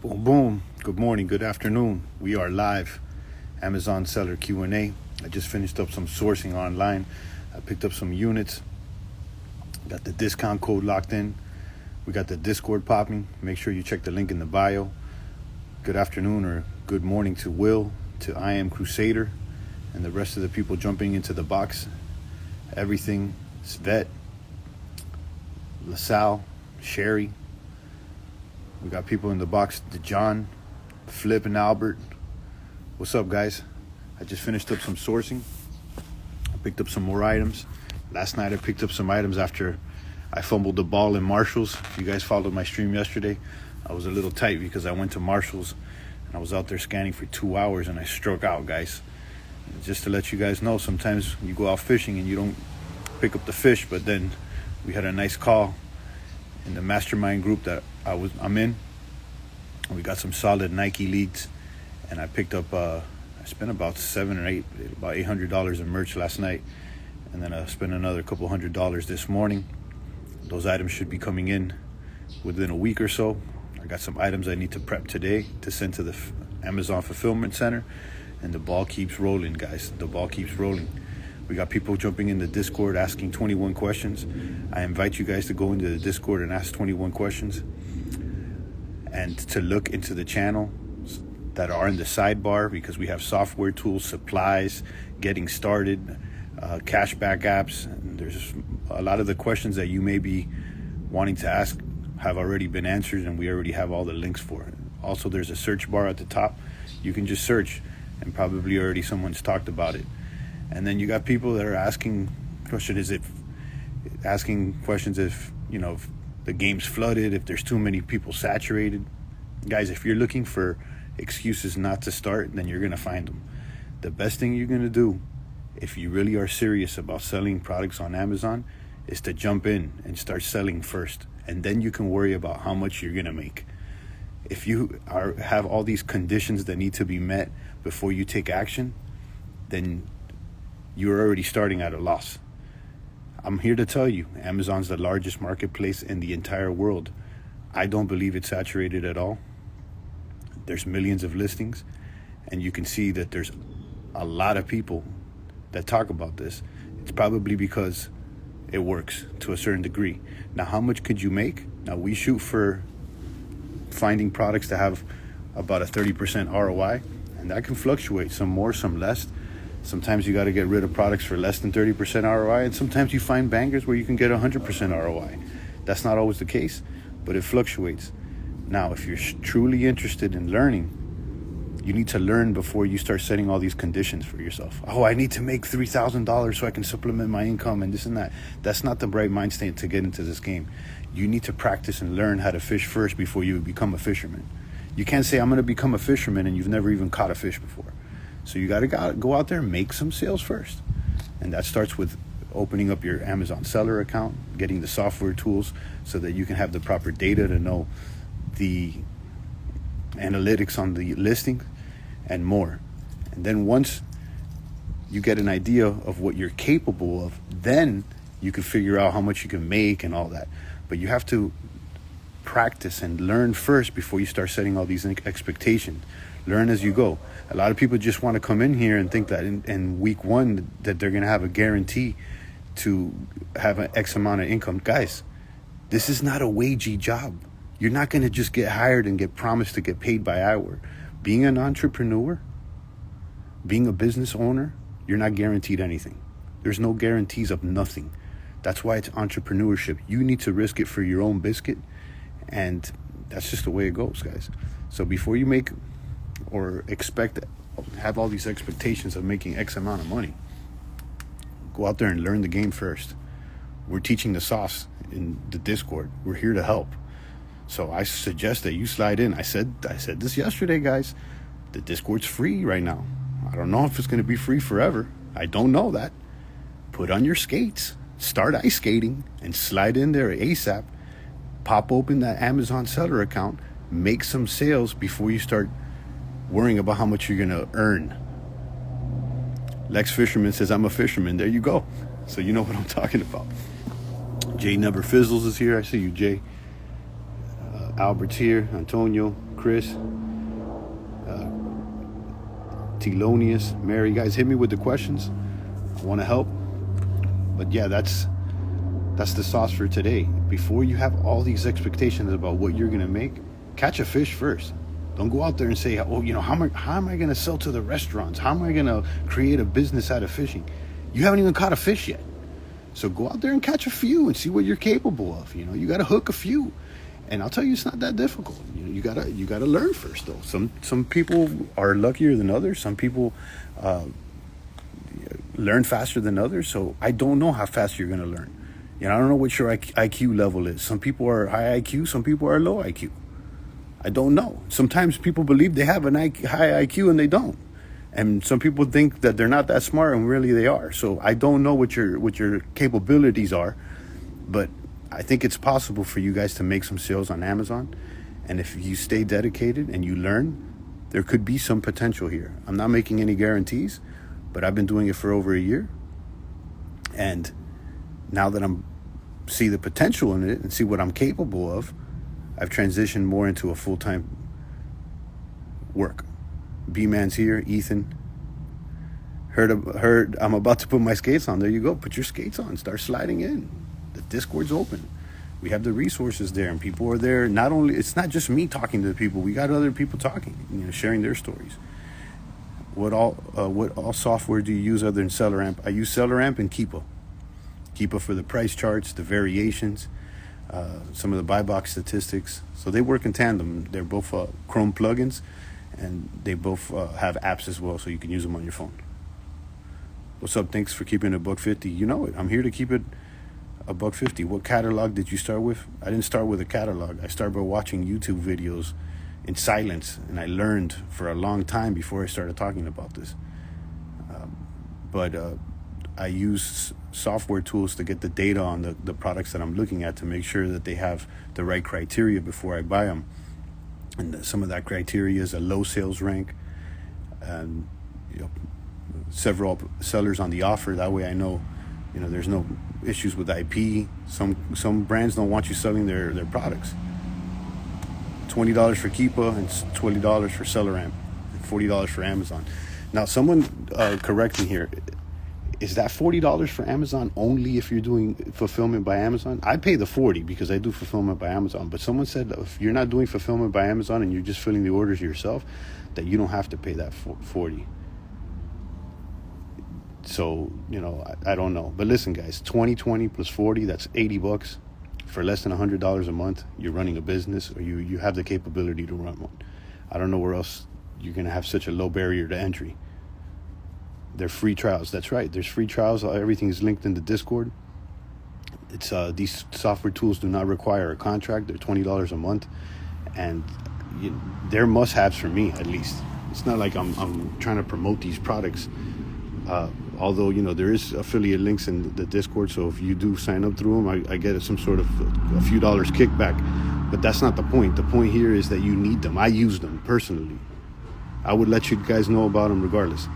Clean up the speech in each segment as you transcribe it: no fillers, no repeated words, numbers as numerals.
Boom, boom. Good morning, good afternoon. We are live. Amazon seller Q&A. I just finished up some sourcing online. I picked up some units. Got the discount code locked in. We got the Discord popping. Make sure you check the link in the bio. Good afternoon or good morning to Will, to I Am Crusader, and the rest of the people jumping into the box. Everything, Svet, LaSalle, Sherry. We got people in the box, DeJohn, Flip, and Albert. What's up, guys? I just finished up some sourcing. I picked up some more items. Last night I picked up some items after I fumbled the ball in Marshall's. If you guys followed my stream yesterday, I was a little tight because I went to Marshall's and I was out there scanning for 2 hours and I struck out, guys. And just to let you guys know, sometimes you go out fishing and you don't pick up the fish, but then we had a nice call in the mastermind group that I'm in. We got some solid Nike leads, and I picked up I spent about $800 in merch last night, and then I spent another couple $100 this morning. Those items should be coming in within a week or so. I got some items I need to prep today to send to the Amazon fulfillment center, and the ball keeps rolling, guys. The ball keeps rolling. We got people jumping in the Discord asking 21 questions. I invite you guys to go into the Discord and ask 21 questions, and to look into the channel that are in the sidebar, because we have software tools, supplies, getting started, cashback apps. And there's a lot of the questions that you may be wanting to ask have already been answered, and we already have all the links for it. Also, there's a search bar at the top. You can just search, and probably already someone's talked about it. And then you got people that are asking questions if the game's flooded, if there's too many people saturated. Guys, if you're looking for excuses not to start, then you're going to find them. The best thing you're going to do, if you really are serious about selling products on Amazon, is to jump in and start selling first. And then you can worry about how much you're going to make. If you have all these conditions that need to be met before you take action, then you're already starting at a loss. I'm here to tell you, Amazon's the largest marketplace in the entire world. I don't believe it's saturated at all. There's millions of listings, and you can see that there's a lot of people that talk about this. It's probably because it works to a certain degree. Now, how much could you make? Now, we shoot for finding products that have about a 30% ROI, and that can fluctuate, some more, some less. Sometimes you got to get rid of products for less than 30% ROI, and sometimes you find bangers where you can get 100% ROI. That's not always the case, but it fluctuates. Now, if you're truly interested in learning, you need to learn before you start setting all these conditions for yourself. Oh, I need to make $3,000 so I can supplement my income and this and that. That's not the right mind state to get into this game. You need to practice and learn how to fish first before you become a fisherman. You can't say, I'm going to become a fisherman, and you've never even caught a fish before. So you got to go out there and make some sales first. And that starts with opening up your Amazon seller account, getting the software tools so that you can have the proper data to know the analytics on the listing and more. And then once you get an idea of what you're capable of, then you can figure out how much you can make and all that. But you have to practice and learn first before you start setting all these expectations. Learn as you go. A lot of people just want to come in here and think that in week one that they're going to have a guarantee to have an X amount of income. Guys, this is not a wagey job. You're not going to just get hired and get promised to get paid by hour. Being an entrepreneur, being a business owner, you're not guaranteed anything. There's no guarantees of nothing. That's why it's entrepreneurship. You need to risk it for your own biscuit, and that's just the way it goes, guys. So before you make or have all these expectations of making X amount of money, go out there and learn the game first. We're teaching the sauce in the Discord. We're here to help. So I suggest that you slide in. I said this yesterday, guys. The Discord's free right now. I don't know if it's going to be free forever. I don't know that. Put on your skates, start ice skating, and slide in there ASAP. Pop open that Amazon seller account. Make some sales before you start worrying about how much you're going to earn. Lex Fisherman says, I'm a fisherman. There you go. So you know what I'm talking about. Jay Never Fizzles is here. I see you, Jay. Albert's here. Antonio. Chris, Thelonious, Mary. Guys, hit me with the questions. I want to help. But yeah, that's the sauce for today. Before you have all these expectations about what you're gonna make, catch a fish first. Don't go out there and say, oh, how am I gonna sell to the restaurants? How am I gonna create a business out of fishing? You haven't even caught a fish yet. So go out there and catch a few and see what you're capable of. You gotta hook a few. And I'll tell you, it's not that difficult. You gotta learn first, though. Some people are luckier than others. Some people learn faster than others. So I don't know how fast you're gonna learn. I don't know what your IQ level is. Some people are high IQ. Some people are low IQ. I don't know. Sometimes people believe they have high IQ and they don't. And some people think that they're not that smart and really they are. So I don't know what your capabilities are, but I think it's possible for you guys to make some sales on Amazon. And if you stay dedicated and you learn, there could be some potential here. I'm not making any guarantees, but I've been doing it for over a year. And now that I'm see the potential in it and see what I'm capable of, I've transitioned more into a full-time work. B-Man's here, Ethan. Heard I'm about to put my skates on. There you go. Put your skates on. Start sliding in. The Discord's open. We have the resources there, and people are there. It's not just me talking to the people. We got other people talking, sharing their stories. What all software do you use other than SellerAmp? I use SellerAmp and Keepa. Keepa for the price charts, the variations, some of the buy box statistics. So they work in tandem. They're both Chrome plugins, and they both have apps as well, so you can use them on your phone. What's up? Thanks for keeping it $150. You know it. I'm here to keep it $150. What catalog did you start with? I didn't start with a catalog. I started by watching YouTube videos in silence, and I learned for a long time before I started talking about this. But I use software tools to get the data on the products that I'm looking at to make sure that they have the right criteria before I buy them. And some of that criteria is a low sales rank, and several sellers on the offer. That way I know, there's no issues with IP. Some brands don't want you selling their products. $20 for Keepa and $20 for SellerAmp, and $40 for Amazon. Now, someone correct me here. Is that $40 for Amazon only if you're doing fulfillment by Amazon? I pay the $40 because I do fulfillment by Amazon. But someone said if you're not doing fulfillment by Amazon and you're just filling the orders yourself, that you don't have to pay that $40. So, I don't know. But listen, guys, 20 plus 40, that's $80. For less than $100 a month, you're running a business, or you have the capability to run one. I don't know where else you're going to have such a low barrier to entry. They're free trials. That's right. There's free trials. Everything is linked in the Discord. It's these software tools do not require a contract. They're $20 a month, and they're must-haves for me, at least. It's not like I'm trying to promote these products. Although, there is affiliate links in the Discord, so if you do sign up through them, I get some sort of a few dollars kickback. But that's not the point. The point here is that you need them. I use them personally. I would let you guys know about them regardless.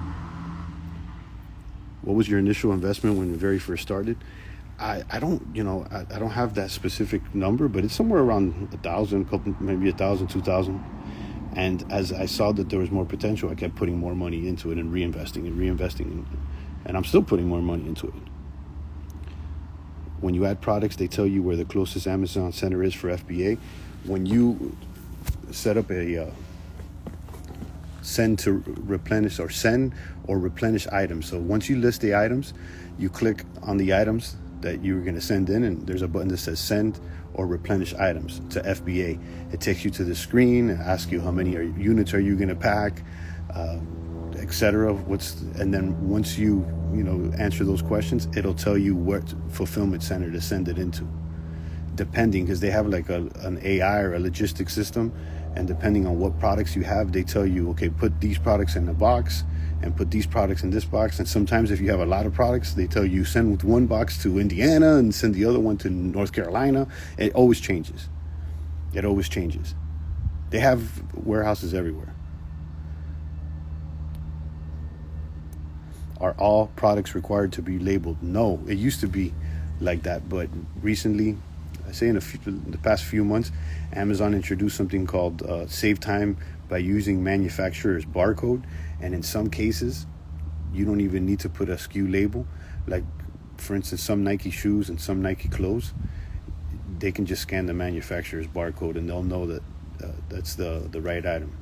What was your initial investment when you very first started? I don't have that specific number, but it's somewhere around 1,000, maybe 1,000, 2,000. And as I saw that there was more potential, I kept putting more money into it and reinvesting. And I'm still putting more money into it. When you add products, they tell you where the closest Amazon center is for FBA. When you set up a send or replenish items. So once you list the items, you click on the items that you're going to send in, and there's a button that says send or replenish items to FBA. It takes you to the screen and asks you how many units are you going to pack, etc. And then once you answer those questions, it'll tell you what fulfillment center to send it into, depending, because they have like an AI or a logistics system, and depending on what products you have, they tell you, okay, put these products in a box and put these products in this box. And sometimes if you have a lot of products, they tell you send with one box to Indiana and send the other one to North Carolina. It always changes. They have warehouses everywhere. Are all products required to be labeled? No, it used to be like that, but recently I say in the past few months, Amazon introduced something called save time by using manufacturer's barcode, and in some cases, you don't even need to put a SKU label. Like, for instance, some Nike shoes and some Nike clothes, they can just scan the manufacturer's barcode and they'll know that that's the right item.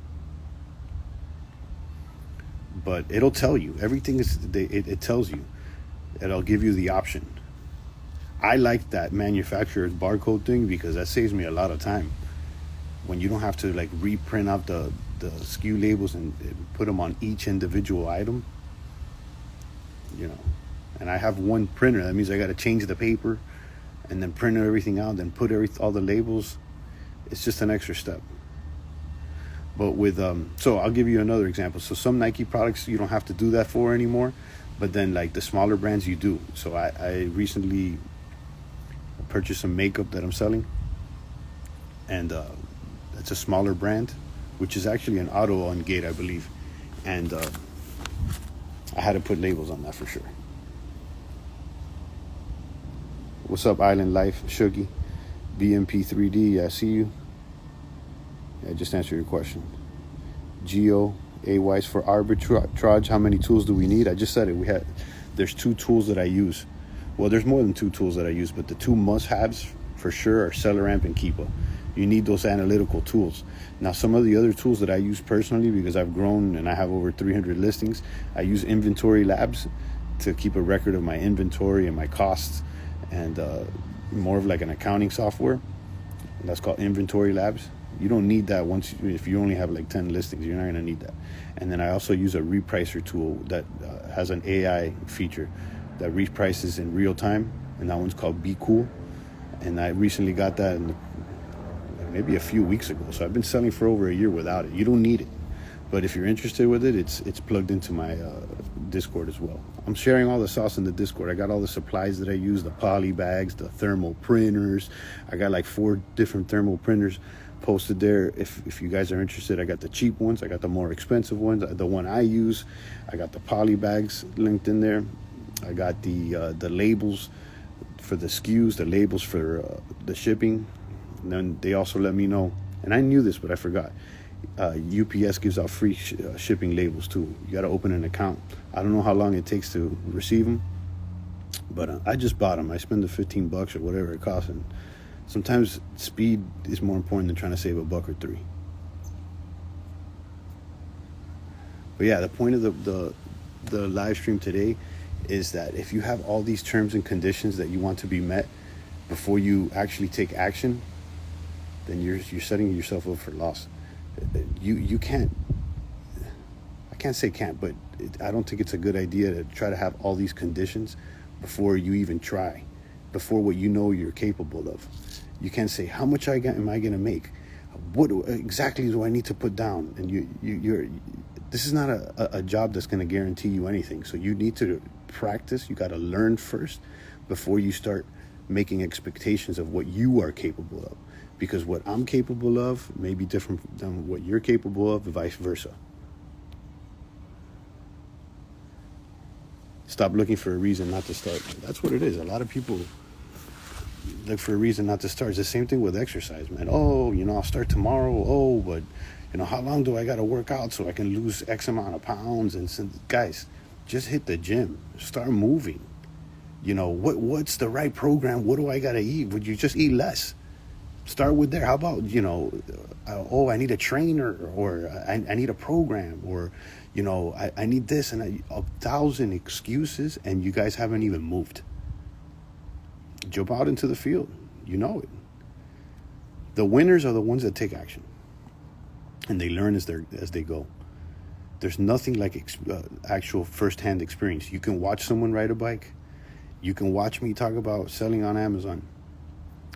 But it'll tell you everything it tells you. It'll give you the option. I like that manufacturer's barcode thing because that saves me a lot of time. When you don't have to like reprint out the SKU labels and put them on each individual item, and I have one printer. That means I got to change the paper and then print everything out, then put all the labels. It's just an extra step. But with so I'll give you another example. So some Nike products you don't have to do that for anymore, but then like the smaller brands you do. So I recently purchased some makeup that I'm selling, and it's a smaller brand, which is actually an auto on gate, I believe, and I had to put labels on that for sure. What's up, Island Life, Shuggy, BMP3D? I see you. I just answered your question. Geo AY's for arbitrage. How many tools do we need? I just said it. There's 2 tools that I use. Well, there's more than 2 tools that I use, but the 2 must-haves for sure are SellerAmp and Keepa. You need those analytical tools. Now, some of the other tools that I use personally, because I've grown and I have over 300 listings, I use Inventory Labs to keep a record of my inventory and my costs, and more of like an accounting software. And that's called Inventory Labs. You don't need that if you only have like 10 listings. You're not going to need that. And then I also use a repricer tool that has an AI feature that reprices in real time, and that one's called Be Cool. And I recently got that maybe a few weeks ago. So I've been selling for over a year without it. You don't need it. But if you're interested with it, it's plugged into my Discord as well. I'm sharing all the sauce in the Discord. I got all the supplies that I use, the poly bags, the thermal printers. I got like 4 different thermal printers posted there. If you guys are interested, I got the cheap ones, I got the more expensive ones, the one I use. I got the poly bags linked in there. I got the labels for the SKUs, the labels for the shipping. And then they also let me know, and I knew this but I forgot, UPS gives out free shipping labels too. You got to open an account. I don't know how long it takes to receive them, but I just bought them. I spent the $15 or whatever it costs, and sometimes speed is more important than trying to save $1 or $3. But yeah, the point of the live stream today is that if you have all these terms and conditions that you want to be met before you actually take action, then you're setting yourself up for loss. You can't, I can't say can't, but I don't think it's a good idea to try to have all these conditions before you even try, before what you know you're capable of. You can't say, how much am I going to make? What exactly do I need to put down? And this is not a job that's going to guarantee you anything. So you need to practice. You got to learn first before you start making expectations of what you are capable of. Because what I'm capable of may be different than what you're capable of, and vice versa. Stop looking for a reason not to start. That's what it is. A lot of people look for a reason not to start. It's the same thing with exercise, man. Oh, I'll start tomorrow. Oh, but how long do I got to work out so I can lose X amount of pounds? And guys, just hit the gym. Start moving. What's the right program? What do I got to eat? Would you just eat less? Start with there. How about, I need a trainer, or I need a program, or, I need this, and 1,000 excuses, and you guys haven't even moved. Jump out into the field. You know it. The winners are the ones that take action, and they learn as they go. There's nothing like actual first-hand experience. You can watch someone ride a bike. You can watch me talk about selling on Amazon.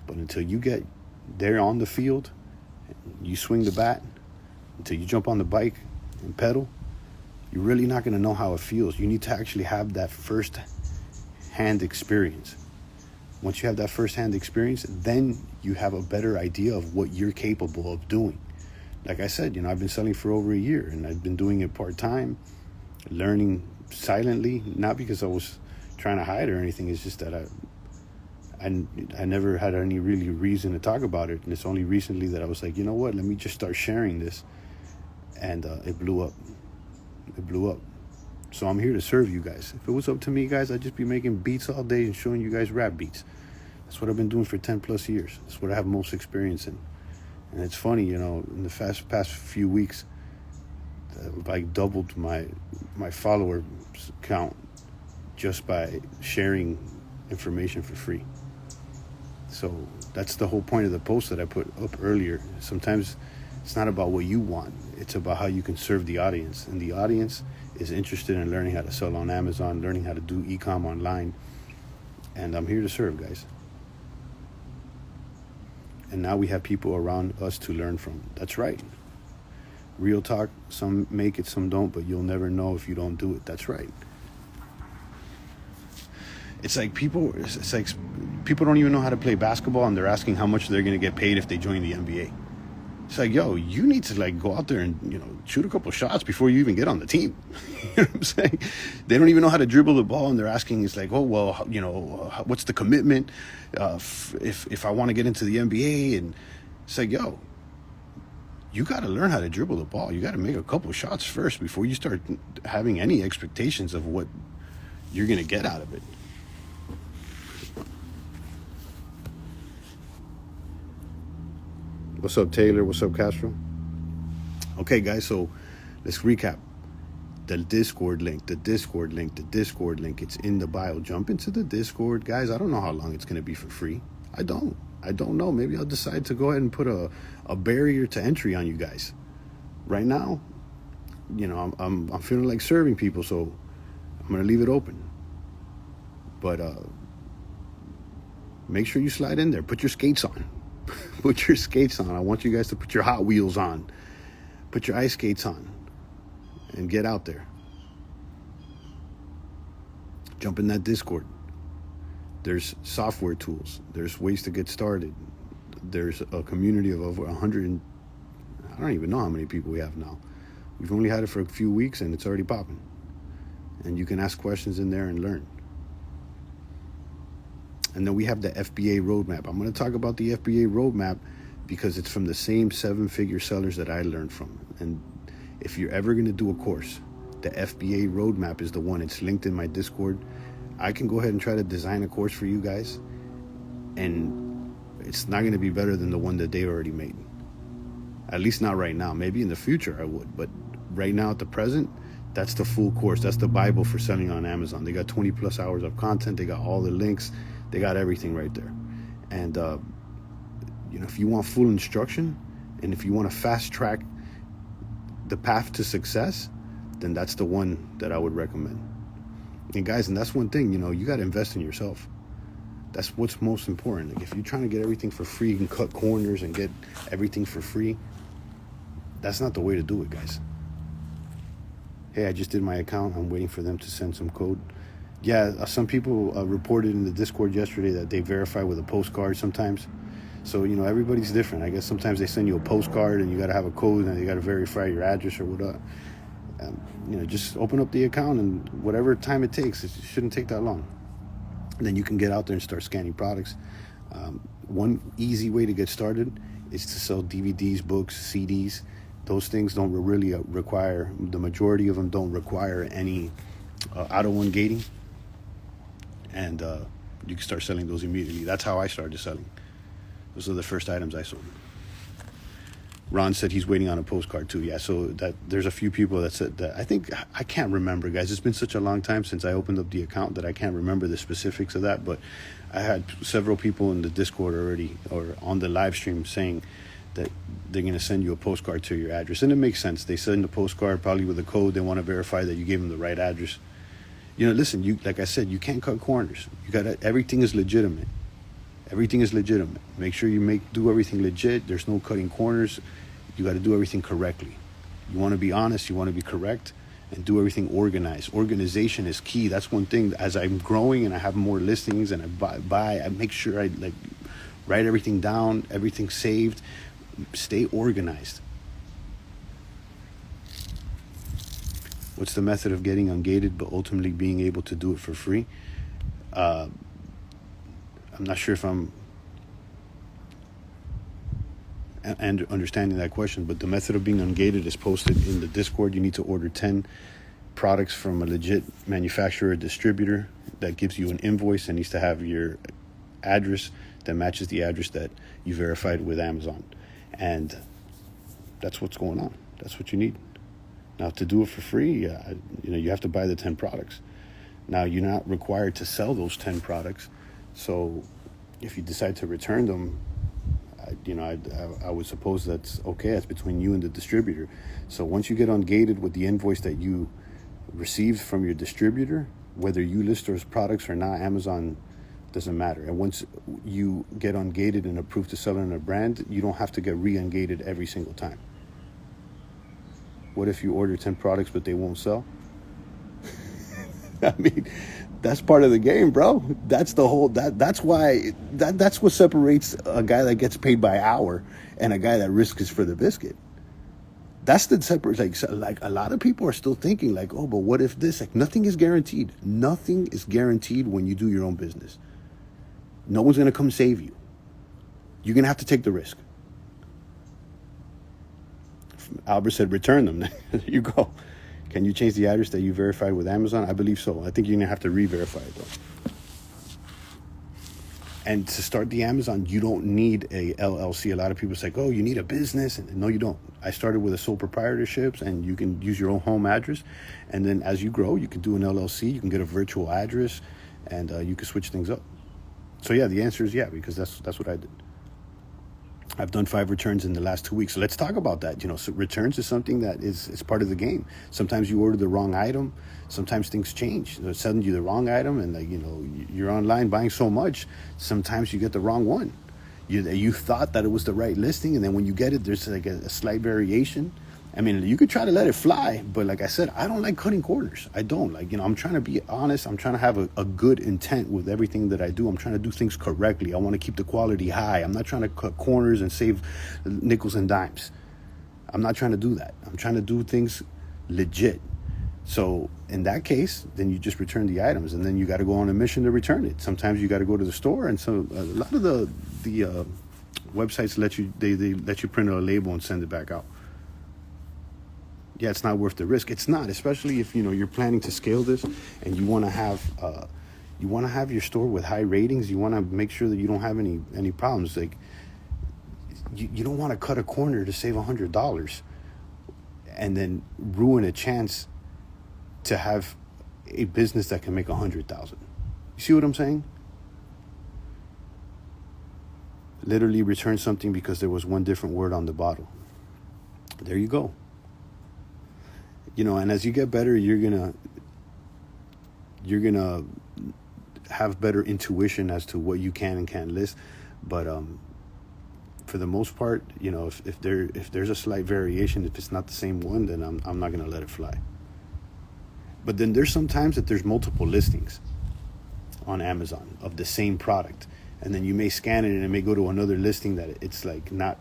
But until you get there on the field, you swing the bat, until you jump on the bike and pedal, you're really not going to know how it feels. You need to actually have that first-hand experience. Once you have that first-hand experience, then you have a better idea of what you're capable of doing. Like I said, I've been selling for over a year, and I've been doing it part-time, learning silently, not because I was trying to hide or anything. It's just that I never had any really reason to talk about it, and it's only recently that I was like, you know what, let me just start sharing this, and it blew up. It blew up. So I'm here to serve you guys. If it was up to me, guys, I'd just be making beats all day and showing you guys rap beats. That's what I've been doing for 10 plus years. That's what I have most experience in. And it's funny, you know, in the past few weeks, I doubled my follower count just by sharing information for free. So that's the whole point of the post that I put up earlier. Sometimes it's not about what you want. It's about how you can serve the audience. And the audience is interested in learning how to sell on Amazon, learning how to do e-com online. And I'm here to serve, guys. And now we have people around us to learn from. That's right. Real talk, some make it, some don't, but you'll never know if you don't do it. That's right. It's like people don't even know how to play basketball, and they're asking how much they're going to get paid if they join the NBA. It's like, yo, you need to like go out there and, you know, shoot a couple shots before you even get on the team. You know what I'm saying? They don't even know how to dribble the ball, and they're asking, it's like, oh, well, you know, what's the commitment if I want to get into the NBA? And it's like, yo, you got to learn how to dribble the ball. You got to make a couple shots first before you start having any expectations of what you're going to get out of it. What's up, Taylor? What's up, Castro? Okay, guys, so let's recap. The Discord link. It's in the bio. Jump into the Discord. Guys, I don't know how long it's going to be for free. I don't know. Maybe I'll decide to go ahead and put a barrier to entry on you guys. Right now, you know, I'm feeling like serving people, so I'm going to leave it open. But make sure you slide in there. Put your skates on. Put your skates on. I want you guys to put your Hot Wheels on. Put your ice skates on. And get out there. Jump in that Discord. There's software tools. There's ways to get started. There's a community of over 100. I don't even know how many people we have now. We've only had it for a few weeks and it's already popping. And you can ask questions in there and learn. And then we have the FBA roadmap. I'm going to talk about the FBA roadmap because it's from the same 7-figure sellers that I learned from. And if you're ever going to do a course, the FBA roadmap is the one. It's linked in my Discord. I can go ahead and try to design a course for you guys. And it's not going to be better than the one that they already made. At least not right now. Maybe in the future I would. But right now at the present, that's the full course. That's the Bible for selling on Amazon. They got 20 plus hours of content. They got all the links. They got everything right there. And, you know, if you want full instruction and if you want to fast track the path to success, then that's the one that I would recommend. And guys, and that's one thing, you know, you got to invest in yourself. That's what's most important. Like if you're trying to get everything for free and cut corners and get everything for free, that's not the way to do it, guys. Hey, I just did my account. I'm waiting for them to send some code. Yeah, some people reported in the Discord yesterday that they verify with a postcard sometimes. So, you know, everybody's different. I guess sometimes they send you a postcard and you got to have a code and you got to verify your address or whatnot. You know, just open up the account and whatever time it takes, it shouldn't take that long. And then you can get out there and start scanning products. One easy way to get started is to sell DVDs, books, CDs. Those things don't really require, the majority of them don't require any auto gating. And you can start selling those immediately. That's how I started selling. Those are the first items I sold. Ron said he's waiting on a postcard too. Yeah, so that there's a few people that said that. I can't remember, guys. It's been such a long time since I opened up the account that I can't remember the specifics of that. But I had several people in the Discord already or on the live stream saying that they're going to send you a postcard to your address. And it makes sense. They send a postcard probably with a code. They want to verify that you gave them the right address. You know, listen, you like I said, you can't cut corners. Everything is legitimate. Everything is legitimate. Make sure you do everything legit. There's no cutting corners. You got to do everything correctly. You want to be honest. You want to be correct, and do everything organized. Organization is key. That's one thing. As I'm growing and I have more listings and I make sure I like write everything down, everything saved. Stay organized. What's the method of getting ungated but ultimately being able to do it for free? I'm not sure if I'm and understanding that question, but the method of being ungated is posted in the Discord. You need to order 10 products from a legit manufacturer or distributor that gives you an invoice and needs to have your address that matches the address that you verified with Amazon. And that's what's going on. That's what you need. Now, to do it for free, you have to buy the 10 products. Now, you're not required to sell those 10 products. So if you decide to return them, I would suppose that's okay. That's between you and the distributor. So once you get ungated with the invoice that you received from your distributor, whether you list those products or not, Amazon doesn't matter. And once you get ungated and approved to sell in a brand, you don't have to get re-ungated every single time. What if you order 10 products but they won't sell? I mean, that's part of the game, bro. That's the whole that's what separates a guy that gets paid by hour and a guy that risks for the biscuit. That's the separate. Like a lot of people are still thinking like, oh, but what if this? Like, nothing is guaranteed. Nothing is guaranteed when you do your own business. No one's gonna come save you. You're gonna have to take the risk. Albert said, return them. There you go. Can you change the address that you verified with Amazon? I believe so. I think you're gonna have to re-verify it though. And to start the Amazon, you don't need a LLC. A lot of people say, oh, you need a business. And no, you don't. I started with a sole proprietorships, and you can use your own home address. And then as you grow, you can do an LLC. You can get a virtual address, and you can switch things up. So yeah, the answer is yeah, because that's what I did. I've done 5 returns in the last 2 weeks. So let's talk about that. So returns is something that is part of the game. Sometimes you order the wrong item. Sometimes things change. They're sending you the wrong item, and you're online buying so much. Sometimes you get the wrong one. You thought that it was the right listing, and then when you get it, there's like a slight variation. I mean, you could try to let it fly, but like I said, I don't like cutting corners. I don't. I'm trying to be honest. I'm trying to have a good intent with everything that I do. I'm trying to do things correctly. I want to keep the quality high. I'm not trying to cut corners and save nickels and dimes. I'm not trying to do that. I'm trying to do things legit. So in that case, then you just return the items, and then you got to go on a mission to return it. Sometimes you got to go to the store, and so a lot of the websites let you print a label and send it back out. Yeah, it's not worth the risk. It's not, especially if you're planning to scale this and you want to have your store with high ratings. You want to make sure that you don't have any problems. Like you don't want to cut a corner to save $100 and then ruin a chance to have a business that can make $100,000. You see what I'm saying? Literally return something because there was one different word on the bottle. There you go. And as you get better, you're gonna have better intuition as to what you can and can't list. But for the most part, if there's a slight variation, if it's not the same one, then I'm not gonna let it fly. But then there's sometimes that there's multiple listings on Amazon of the same product, and then you may scan it and it may go to another listing that it's like not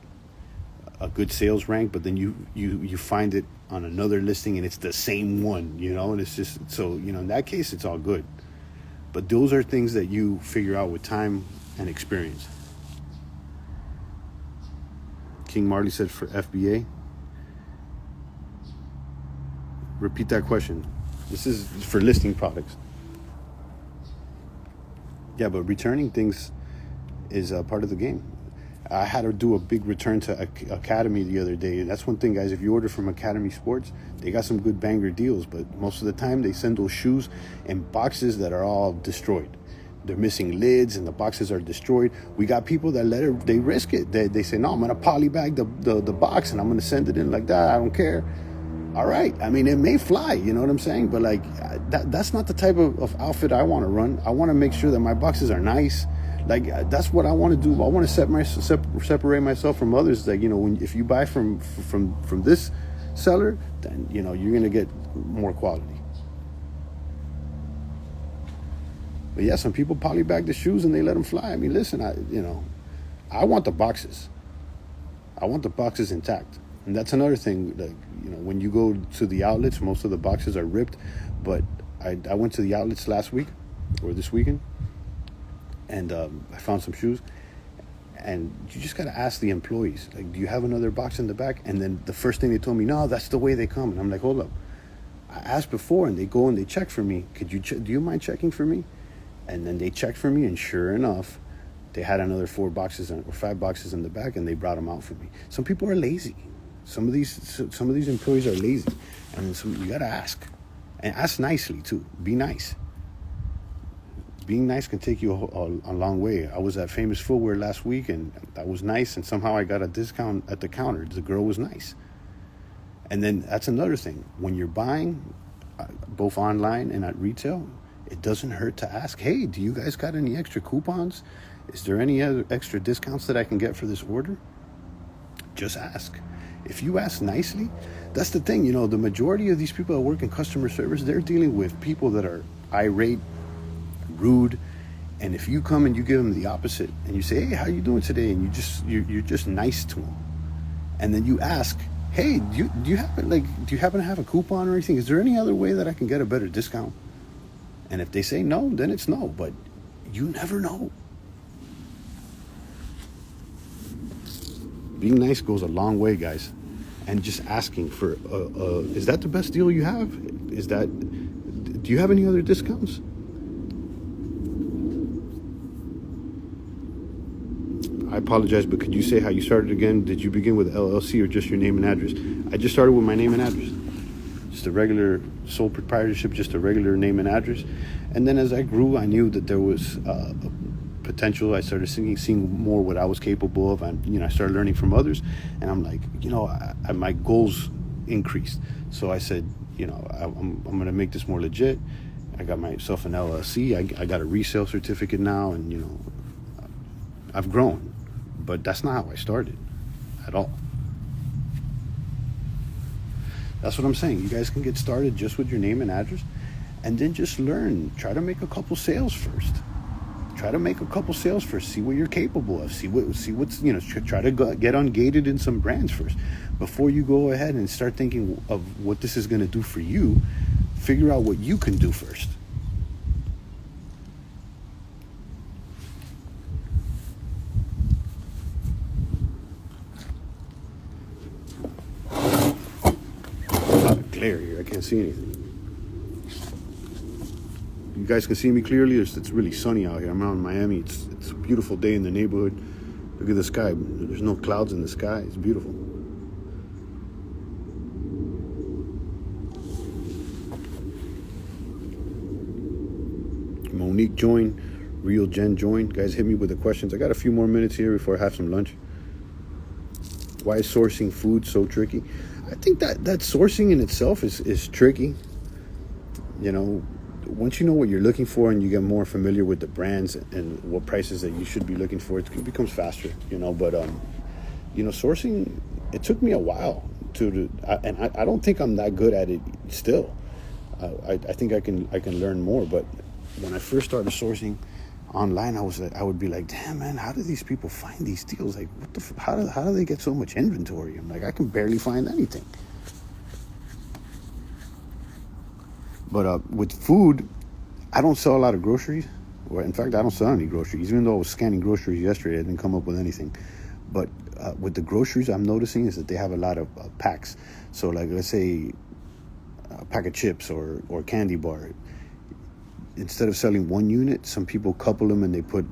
a good sales rank, but then you find it on another listing and it's the same one, and it's just so in that case it's all good. But those are things that you figure out with time and experience. King Marley said for FBA. Repeat that question. This is for listing products. Yeah, but returning things is a part of the game. I had to do a big return to Academy the other day. That's one thing, guys. If you order from Academy Sports, they got some good banger deals. But most of the time, they send those shoes in boxes that are all destroyed. They're missing lids, and the boxes are destroyed. We got people that they risk it. They say, no, I'm going to polybag the box, and I'm going to send it in like that. I don't care. All right. I mean, it may fly, you know what I'm saying? But like that's not the type of outfit I want to run. I want to make sure that my boxes are nice. Like that's what I want to do. I want to separate myself from others. Like if you buy from this seller, then you're gonna get more quality. But yeah, some people polybag the shoes and they let them fly. I mean, listen, I want the boxes. I want the boxes intact, and that's another thing. Like when you go to the outlets, most of the boxes are ripped. But I went to the outlets last week or this weekend. and I found some shoes. And you just got to ask the employees, like, do you have another box in the back? And then the first thing they told me, no, that's the way they come. And I'm like, hold up. I asked before, and they go and they check for me. Do you mind checking for me? And then they checked for me, and sure enough, they had another 4 boxes or 5 boxes in the back, and they brought them out for me. Some people are lazy. Some of these employees are lazy, and you got to ask, and ask nicely too. Be nice. Being nice can take you a long way. I was at Famous Footwear last week, and that was nice, and somehow I got a discount at the counter. The girl was nice. And then that's another thing. When you're buying, both online and at retail, it doesn't hurt to ask, hey, do you guys got any extra coupons? Is there any other extra discounts that I can get for this order? Just ask. If you ask nicely, that's the thing. The majority of these people that work in customer service, they're dealing with people that are irate, rude, and if you come and you give them the opposite and you say, hey, how you doing today, and you're just nice to them, and then you ask, hey, do you happen to have a coupon or anything? Is there any other way that I can get a better discount? And if they say no, then it's no, but you never know. Being nice goes a long way, guys, and just asking for is that the best deal you have? Do you have any other discounts? I apologize, but could you say how you started again? Did you begin with LLC or just your name and address? I just started with my name and address. Just a regular sole proprietorship, just a regular name and address. And then as I grew, I knew that there was potential. I started seeing more what I was capable of. And, I started learning from others. And I'm like, my goals increased. So I said, I'm going to make this more legit. I got myself an LLC. I got a resale certificate now. And, I've grown. But that's not how I started at all. That's what I'm saying. You guys can get started just with your name and address, and then just learn. Try to make a couple sales first. See what you're capable of. See what's try to get ungated in some brands first before you go ahead and start thinking of what this is going to do for you. Figure out what you can do first. Glare here. I can't see anything. You guys can see me clearly. It's really sunny out here. I'm out in Miami. It's a beautiful day in the neighborhood. Look at the sky. There's no clouds in the sky. It's beautiful. Monique joined. Real Jen joined. Guys, hit me with the questions. I got a few more minutes here before I have some lunch. Why is sourcing food so tricky? I think that sourcing in itself is tricky. Once you know what you're looking for and you get more familiar with the brands and what prices that you should be looking for, it becomes faster, But, sourcing, it took me a while and I don't think I'm that good at it still. I think I can learn more. But when I first started sourcing online, I would be like, damn, man, how do these people find these deals? Like, how do they get so much inventory? I'm like, I can barely find anything. But with food, I don't sell a lot of groceries. Or in fact, I don't sell any groceries. Even though I was scanning groceries yesterday, I didn't come up with anything. But with the groceries, I'm noticing is that they have a lot of packs. So like, let's say a pack of chips or candy bar. Instead of selling one unit, some people couple them and they put,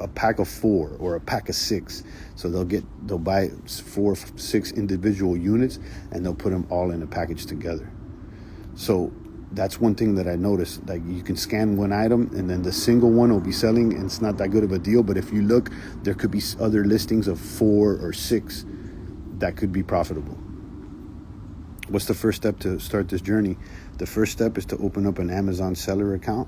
a pack of 4 or a pack of 6. So they'll buy 4, 6 individual units and they'll put them all in a package together. So that's one thing that I noticed. Like, you can scan one item and then the single one will be selling and it's not that good of a deal. But if you look, there could be other listings of 4 or 6 that could be profitable. What's the first step to start this journey? The first step is to open up an Amazon seller account,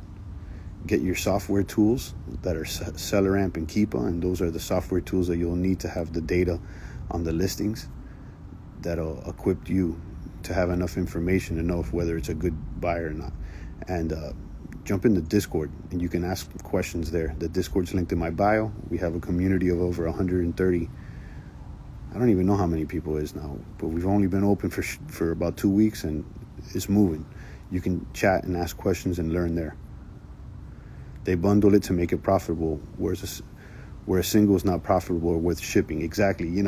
get your software tools that are SellerAmp and Keepa, and those are the software tools that you'll need to have the data on the listings that'll equip you to have enough information to know whether it's a good buy or not. And jump into Discord and you can ask questions there. The Discord's linked in my bio. We have a community of over 130. I don't even know how many people it is now, but we've only been open for about 2 weeks and it's moving. You can chat and ask questions and learn there. They bundle it to make it profitable, where a single is not profitable or worth shipping. Exactly.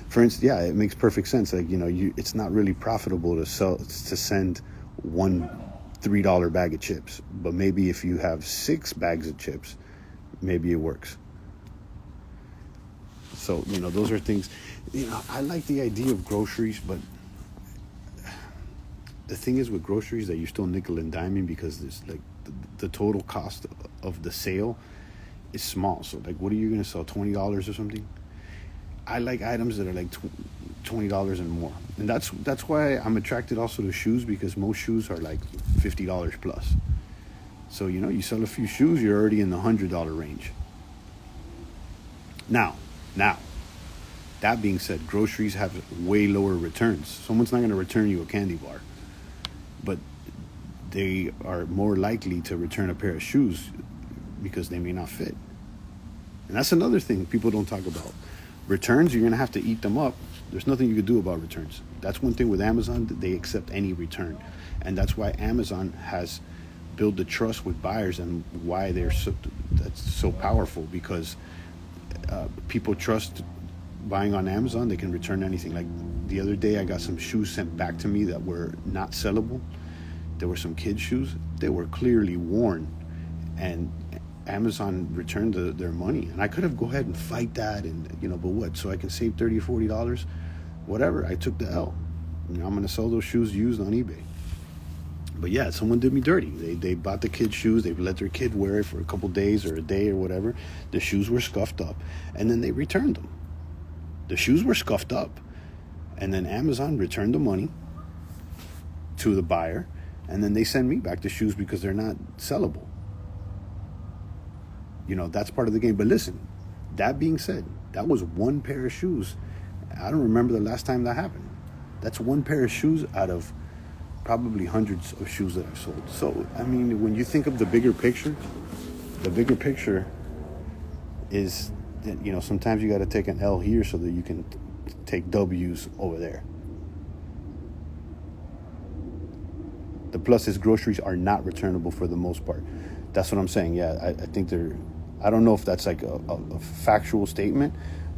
For instance, yeah, it makes perfect sense. Like, it's not really profitable to send one $3 bag of chips, but maybe if you have 6 bags of chips, maybe it works. So, those are things. I like the idea of groceries, but the thing is with groceries that you're still nickel and diming, because there's like the total cost of the sale is small. So like, what are you going to sell, $20 or something? I like items that are like $20 and more, and that's why I'm attracted also to shoes, because most shoes are like $50 plus. So you sell a few shoes, you're already in the $100 range. Now, that being said, groceries have way lower returns. Someone's not going to return you a candy bar, but they are more likely to return a pair of shoes because they may not fit. And that's another thing people don't talk about. Returns, you're going to have to eat them up. There's nothing you can do about returns. That's one thing with Amazon, they accept any return. And that's why Amazon has built the trust with buyers, and why that's so powerful, because people trust buying on Amazon. They can return anything. Like the other day, I got some shoes sent back to me that were not sellable. There were some kids' shoes. They were clearly worn, and Amazon returned their money. And I could have go ahead and fight that, and but what? So I can save $30 or $40, whatever. I took the L. I'm going to sell those shoes used on eBay. But yeah, someone did me dirty. They bought the kid's shoes. They let their kid wear it for a couple days or a day or whatever. The shoes were scuffed up, and then they returned them. The shoes were scuffed up, and then Amazon returned the money to the buyer, and then they send me back the shoes because they're not sellable. That's part of the game. But listen, that being said, that was one pair of shoes. I don't remember the last time that happened. That's one pair of shoes out of probably hundreds of shoes that I've sold. So, I mean, when you think of the bigger picture is that, sometimes you got to take an L here so that you can take W's over there. The plus is groceries are not returnable for the most part. That's what I'm saying. Yeah, I think I don't know if that's like a factual statement,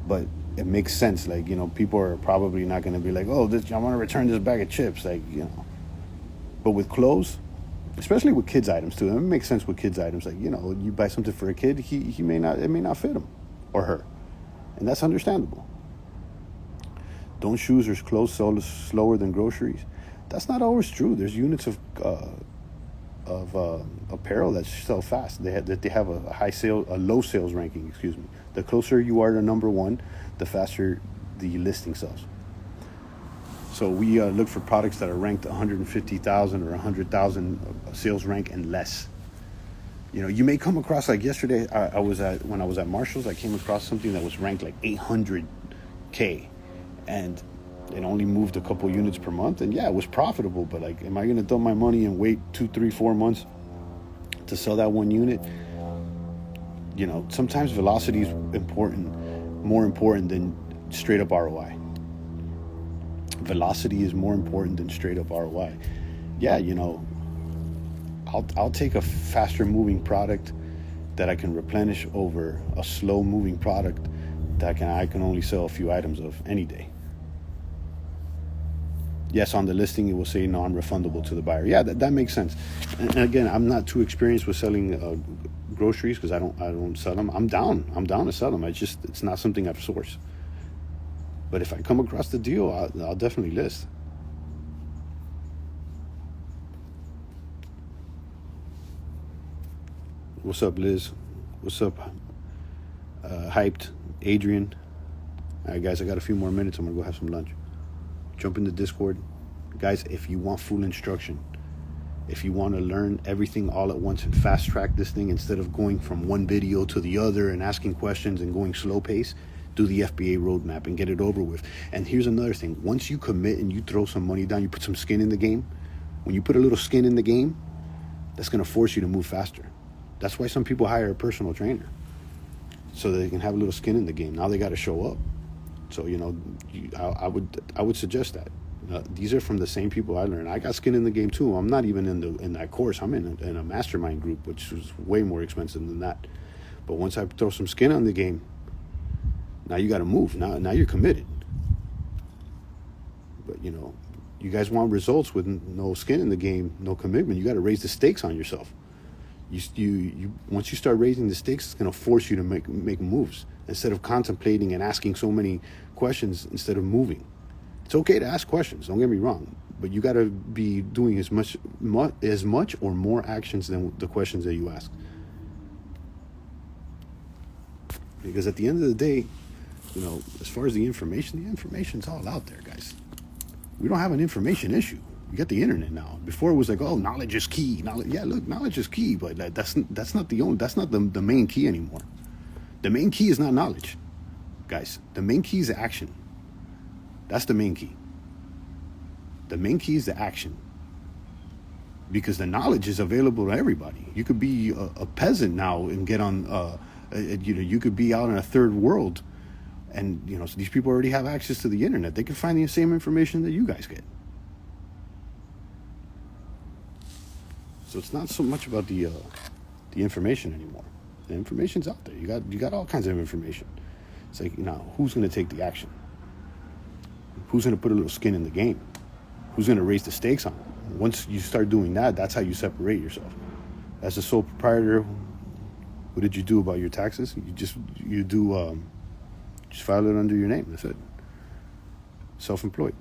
but it makes sense. Like, people are probably not going to be like, oh, I want to return this bag of chips. Like, But with clothes, especially with kids' items too, it makes sense with kids' items. Like, you buy something for a kid, it may not fit him or her, and that's understandable. Don't shoes or clothes sell slower than groceries? That's not always true. There's units of apparel that sell fast. They have a low sales ranking. Excuse me. The closer you are to number one, the faster the listing sells. So we look for products that are ranked 150,000 or 100,000 sales rank and less. You may come across, like yesterday, when I was at Marshall's, I came across something that was ranked like 800K, and it only moved a couple units per month. And yeah, it was profitable, but like, am I going to dump my money and wait 2, 3, 4 months to sell that one unit? Sometimes velocity is more important than straight up ROI. Velocity is more important than straight up ROI. Yeah, I'll take a faster moving product that I can replenish over a slow moving product that I can only sell a few items of any day. Yes, on the listing it will say non-refundable to the buyer. Yeah, that makes sense. And again, I'm not too experienced with selling groceries because I don't sell them. I'm down to sell them. It's not something I've sourced. But if I come across the deal, I'll definitely list. What's up, Liz? What's up, Hyped? Adrian? All right, guys, I got a few more minutes. I'm going to go have some lunch. Jump in the Discord. Guys, if you want full instruction, if you want to learn everything all at once and fast track this thing instead of going from one video to the other and asking questions and going slow pace, do the FBA roadmap and get it over with. And here's another thing. Once you commit and you throw some money down, you put some skin in the game. When you put a little skin in the game, that's going to force you to move faster. That's why some people hire a personal trainer, so that they can have a little skin in the game. Now they got to show up. So, I would suggest that. These are from the same people I learned. I got skin in the game too. I'm not even in that course. I'm in a mastermind group, which was way more expensive than that. But once I throw some skin on the game, now you got to move. Now you're committed. But you guys want results with no skin in the game, no commitment. You got to raise the stakes on yourself. You once you start raising the stakes, it's going to force you to make moves instead of contemplating and asking so many questions instead of moving. It's okay to ask questions, don't get me wrong, but you got to be doing as much or more actions than the questions that you ask. Because at the end of the day, as far as the information's all out there, guys. We don't have an information issue. You get the internet now. Before it was like, oh, knowledge is key. Knowledge is key, but that's not the main key anymore. The main key is not knowledge, guys. The main key is action. That's the main key. The main key is the action. Because the knowledge is available to everybody. You could be a peasant now and get on, you could be out in a third world. And, so these people already have access to the internet. They can find the same information that you guys get. So it's not so much about the information anymore. The information's out there. You got all kinds of information. It's like, who's going to take the action? Who's going to put a little skin in the game? Who's going to raise the stakes on it? Once you start doing that, that's how you separate yourself. As a sole proprietor, what did you do about your taxes? Just file it under your name. That's it. Self-employed.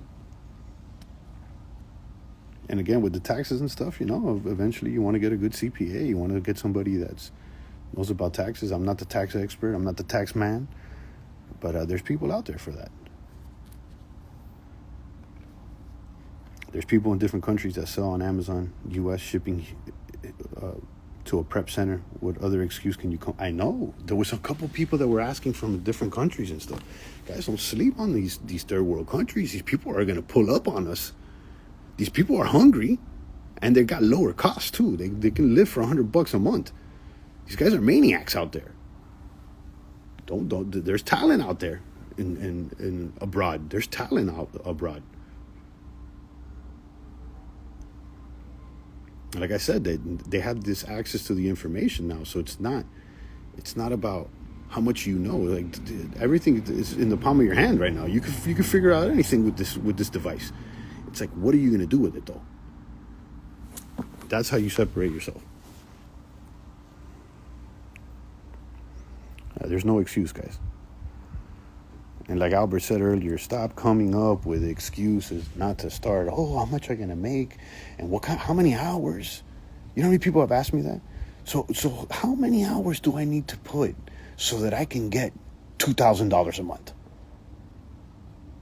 And again, with the taxes and stuff, eventually you want to get a good CPA. You want to get somebody that knows about taxes. I'm not the tax expert. I'm not the tax man. But there's people out there for that. There's people in different countries that sell on Amazon, U.S. shipping to a prep center. What other excuse can you come? I know. There was a couple people that were asking from different countries and stuff. Guys, don't sleep on these third world countries. These people are going to pull up on us. These people are hungry, and they got lower costs too. They can live for $100 a month. These guys are maniacs out there. Don't. There's talent out there in abroad. There's talent out abroad. Like I said, they have this access to the information now, so it's not about how much you know. Like everything is in the palm of your hand right now. You can figure out anything with this device. It's like, what are you going to do with it though? That's how you separate yourself. There's no excuse, guys. And like Albert said earlier, stop coming up with excuses not to start. Oh, how much am I going to make? And how many hours? You know how many people have asked me that? So how many hours do I need to put so that I can get $2,000 a month?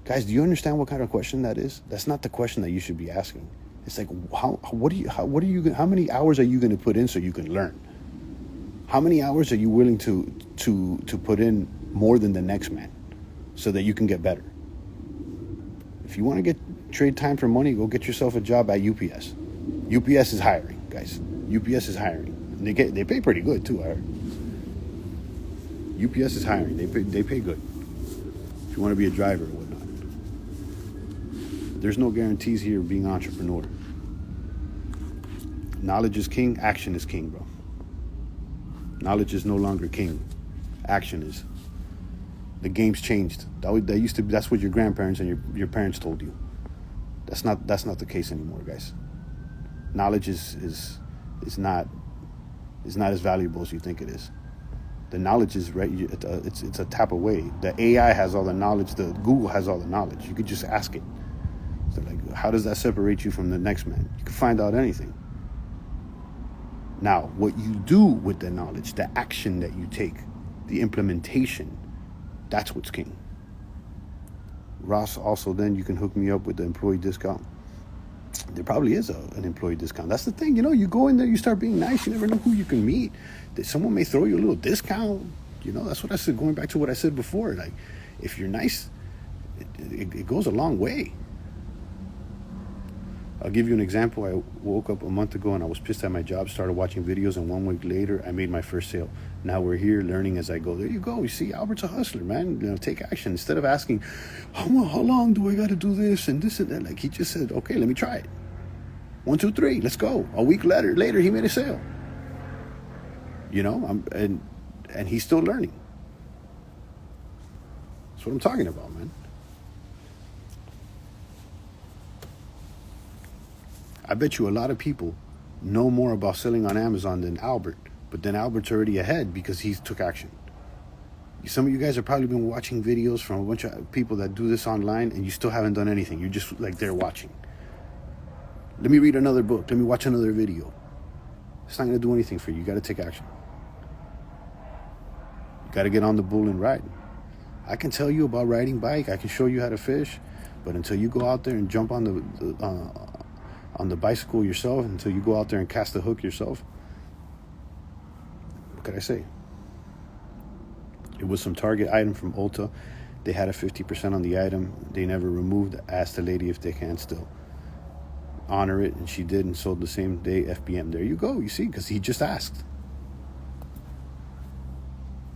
Guys, do you understand what kind of question that is? That's not the question that you should be asking. It's like, how many hours are you going to put in so you can learn? How many hours are you willing to put in more than the next man so that you can get better? If you want to trade time for money, go get yourself a job at UPS. UPS is hiring, guys. UPS is hiring. And they pay pretty good too, I heard. UPS is hiring. They pay good. If you want to be a driver or whatnot. There's no guarantees here of being an entrepreneur. Knowledge is king. Action is king, bro. Knowledge is no longer king. Action is. The game's changed. That used to be. That's what your grandparents and your parents told you. That's not the case anymore, guys. Knowledge is not as valuable as you think it is. The knowledge is right. It's a tap away. The AI has all the knowledge. The Google has all the knowledge. You could just ask it. So like, how does that separate you from the next man? You can find out anything. Now, what you do with the knowledge, the action that you take, the implementation, that's what's king. Ross, also then you can hook me up with the employee discount. There probably is an employee discount. That's the thing, you go in there, you start being nice, you never know who you can meet. Someone may throw you a little discount. That's what I said, going back to what I said before. Like, if you're nice, it goes a long way. I'll give you an example. I woke up a month ago and I was pissed at my job, started watching videos, and 1 week later, I made my first sale. Now we're here learning as I go. There you go. You see, Albert's a hustler, man. Take action. Instead of asking, how long do I got to do this and this and that? Like, he just said, okay, let me try it. 1, 2, 3, let's go. A week later, he made a sale. And he's still learning. That's what I'm talking about, man. I bet you a lot of people know more about selling on Amazon than Albert, but then Albert's already ahead because he took action. Some of you guys have probably been watching videos from a bunch of people that do this online, and you still haven't done anything. You're just like there watching. Let me read another book. Let me watch another video. It's not going to do anything for you. You got to take action. You got to get on the bull and ride. I can tell you about riding bike. I can show you how to fish, but until you go out there and jump on the bicycle yourself, until you go out there and cast the hook yourself, what could I say? It was some Target item from Ulta. They had a 50% on the item. They never removed. Asked the lady if they can still honor it, and she did, and sold the same day FBM. There you go. You see, because he just asked.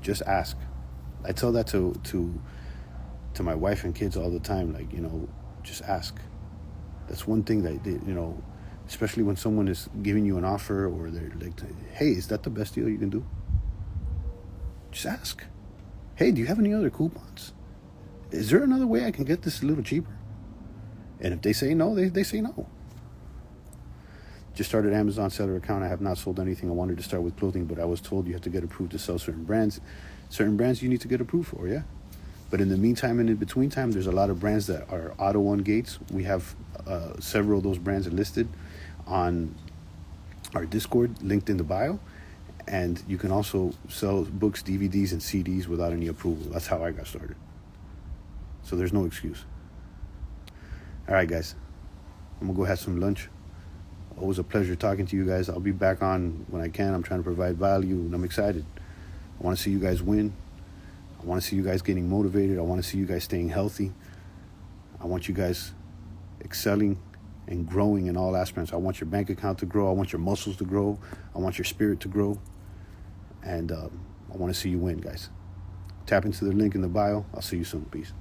Just ask. I tell that to my wife and kids all the time. Like, just ask. That's one thing that especially when someone is giving you an offer, or they're like, hey, is that the best deal you can do? Just ask. Hey, do you have any other coupons? Is there another way I can get this a little cheaper? And if they say no, they say no. Just started Amazon seller account. I have not sold anything. I wanted to start with clothing, but I was told you have to get approved to sell certain brands. Certain brands you need to get approved for, yeah. But in the meantime and in between time, there's a lot of brands that are AutoOne gates. We have several of those brands listed on our Discord, linked in the bio. And you can also sell books, DVDs, and CDs without any approval. That's how I got started. So there's no excuse. All right, guys. I'm going to go have some lunch. Always a pleasure talking to you guys. I'll be back on when I can. I'm trying to provide value, and I'm excited. I want to see you guys win. I want to see you guys getting motivated. I want to see you guys staying healthy. I want you guys excelling and growing in all aspects. I want your bank account to grow. I want your muscles to grow. I want your spirit to grow. And I want to see you win, guys. Tap into the link in the bio. I'll see you soon. Peace.